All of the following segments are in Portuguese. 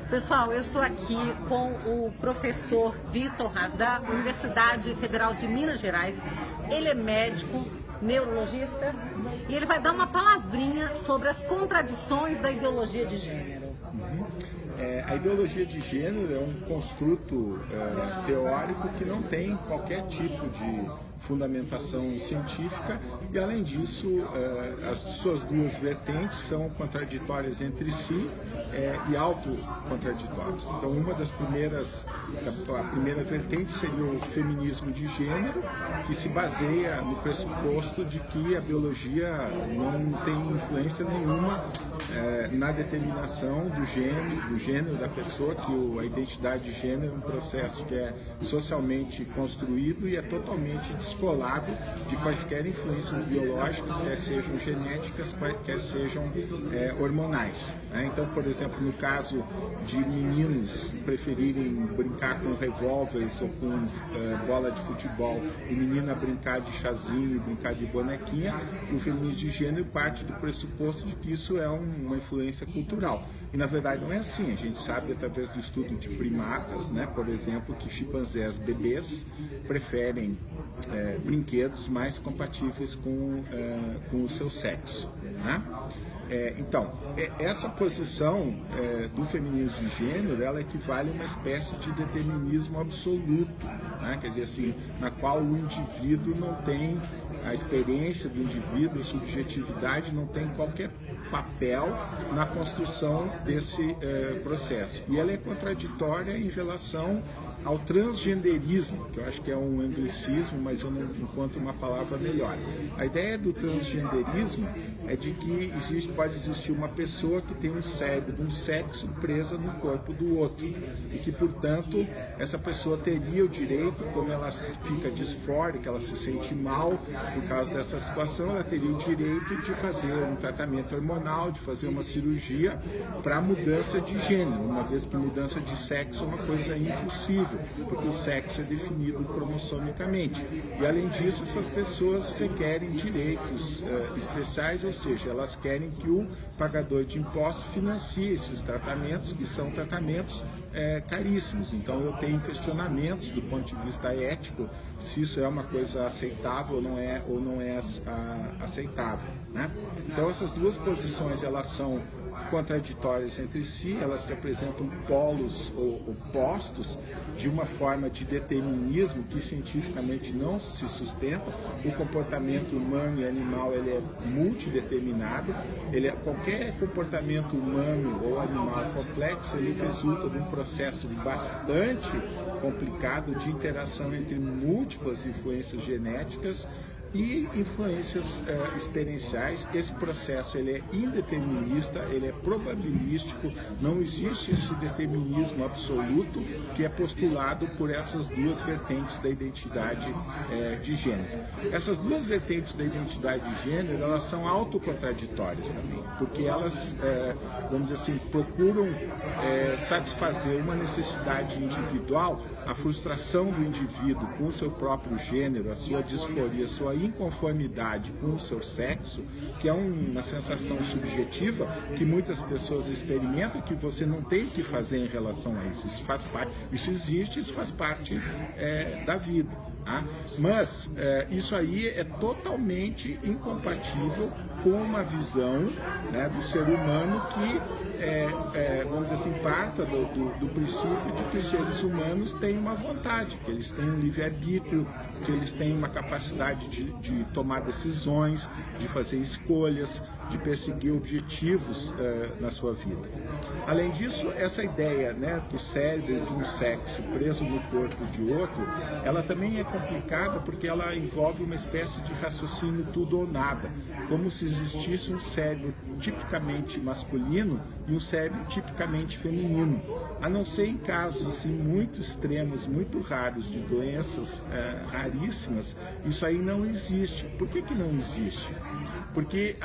Pessoal, eu estou aqui com o professor Vitor Haas, da Universidade Federal de Minas Gerais. Ele é médico, neurologista, e ele vai dar uma palavrinha sobre as contradições da ideologia de gênero. A ideologia de gênero é um construto teórico que não tem qualquer tipo de fundamentação científica e, além disso, as suas duas vertentes são contraditórias entre si e autocontraditórias. Então, a primeira vertente seria o feminismo de gênero, que se baseia no pressuposto de que a biologia não tem influência nenhuma na determinação do gênero da pessoa, que a identidade de gênero é um processo que é socialmente construído e é totalmente descolado de quaisquer influências biológicas, quer sejam genéticas, quer sejam hormonais. Então, por exemplo, no caso de meninos preferirem brincar com revólveres ou com bola de futebol e menina brincar de chazinho, brincar de bonequinha, o feminismo de gênero parte do pressuposto de que isso é uma influência cultural. E na verdade não é assim. A gente sabe através do estudo de primatas, né, por exemplo, que chimpanzés bebês preferem brinquedos mais compatíveis com o seu sexo, né? Então, essa posição do feminismo de gênero, ela equivale a uma espécie de determinismo absoluto, né? Quer dizer assim, na qual o indivíduo não tem, a experiência do indivíduo, a subjetividade não tem qualquer papel na construção desse processo. E ela é contraditória em relação ao transgenderismo, que eu acho que é um anglicismo, mas eu não encontro uma palavra melhor. A ideia do transgenderismo é de que pode existir uma pessoa que tem um cérebro, um sexo presa no corpo do outro, e que, portanto, essa pessoa teria o direito, como ela fica disfórica, ela se sente mal por causa dessa situação, ela teria o direito de fazer um tratamento hormonal, de fazer uma cirurgia para mudança de gênero, uma vez que mudança de sexo é uma coisa impossível, porque o sexo é definido cromossomicamente. E, além disso, essas pessoas requerem direitos especiais, ou seja, elas querem que o pagador de impostos financie esses tratamentos, que são tratamentos caríssimos. Então, eu tenho questionamentos do ponto de vista ético se isso é uma coisa aceitável ou não é aceitável, né? Então, essas duas posições, elas são contraditórias entre si, elas representam polos opostos de uma forma de determinismo que cientificamente não se sustenta. O comportamento humano e animal, ele é multideterminado, qualquer comportamento humano ou animal complexo, ele resulta de um processo bastante complicado de interação entre múltiplas influências genéticas e influências experienciais. Esse processo ele é indeterminista, ele é probabilístico, não existe esse determinismo absoluto que é postulado por essas duas vertentes da identidade de gênero. Essas duas vertentes da identidade de gênero, elas são autocontraditórias também, porque elas, vamos dizer assim, procuram satisfazer uma necessidade individual, a frustração do indivíduo com o seu próprio gênero, a sua disforia, a sua inconformidade com o seu sexo, que é uma sensação subjetiva que muitas pessoas experimentam, que você não tem o que fazer em relação a isso. Isso faz parte, isso existe, isso faz parte da vida. Tá? Mas isso aí é totalmente incompatível com uma visão, né, do ser humano que vamos dizer assim, parta do princípio de que os seres humanos têm uma vontade, que eles têm um livre-arbítrio, que eles têm uma capacidade de tomar decisões, de fazer escolhas, de perseguir objetivos na sua vida. Além disso, essa ideia, né, do cérebro de um sexo preso no corpo de outro, ela também é complicada porque ela envolve uma espécie de raciocínio tudo ou nada, como se existisse um cérebro tipicamente masculino e um cérebro tipicamente feminino, a não ser em casos assim muito extremos, muito raros, de doenças raríssimas. Isso aí não existe. Por que não existe? Porque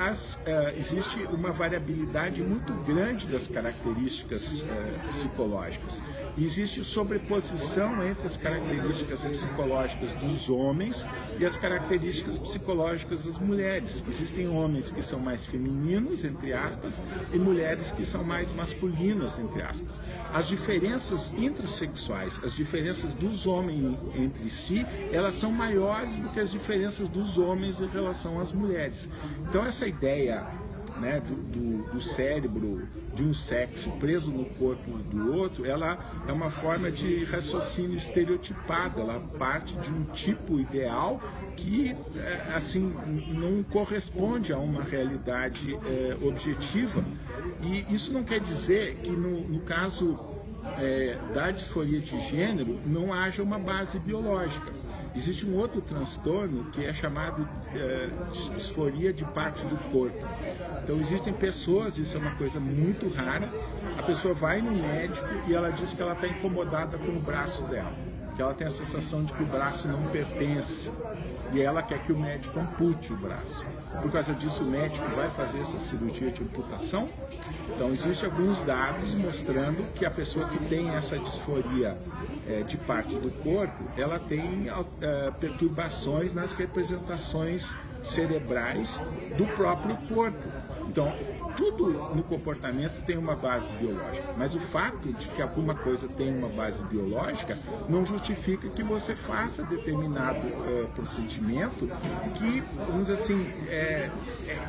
existe uma variabilidade muito grande das características psicológicas. E existe sobreposição entre as características psicológicas dos homens e as características psicológicas das mulheres. Existem homens que são mais femininos, entre aspas, e mulheres que são mais masculinas, entre aspas. As diferenças intersexuais, as diferenças dos homens entre si, elas são maiores do que as diferenças dos homens em relação às mulheres. Então essa ideia, né, do cérebro de um sexo preso no corpo do outro, ela é uma forma de raciocínio estereotipado, ela parte de um tipo ideal que assim não corresponde a uma realidade objetiva. E isso não quer dizer que no caso da disforia de gênero não haja uma base biológica. Existe um outro transtorno que é chamado disforia de parte do corpo. Então existem pessoas, isso é uma coisa muito rara, a pessoa vai no médico e ela diz que ela está incomodada com o braço dela, que ela tem a sensação de que o braço não pertence e ela quer que o médico ampute o braço. Por causa disso o médico vai fazer essa cirurgia de amputação. Então existem alguns dados mostrando que a pessoa que tem essa disforia de parte do corpo, ela tem perturbações nas representações cerebrais do próprio corpo. Então, tudo no comportamento tem uma base biológica, mas o fato de que alguma coisa tem uma base biológica não justifica que você faça determinado procedimento que, vamos dizer assim, é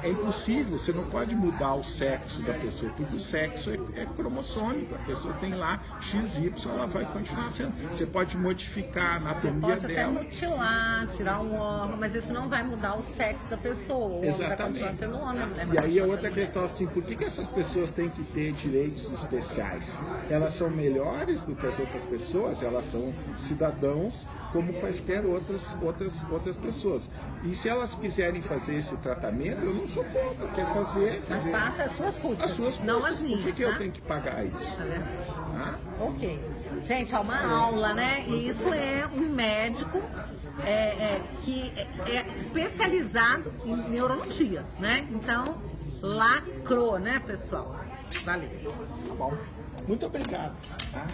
impossível. Você não pode mudar o sexo da pessoa, porque o sexo é cromossômico, a pessoa tem lá XY, ela vai continuar sendo. Você pode modificar a anatomia dela. Você pode até mutilar, tirar um órgão, mas isso não vai mudar o sexo da pessoa. O homem vai continuar sendo homem, a mulher vai E aí a continuar outra sendo questão assim, por que essas pessoas têm que ter direitos especiais? Elas são melhores do que as outras pessoas, elas são cidadãos como quaisquer outras pessoas. E se elas quiserem fazer esse tratamento, eu não sou contra, quer fazer. Mas faça as suas custas, não as minhas. Por que eu tenho que pagar isso? Tá vendo? Ah? Ok. Gente, é uma aula, né? E isso é um médico que é especializado em neurologia, né? Então, lacrou, né, pessoal? Valeu. Tá bom. Muito obrigado. Tá?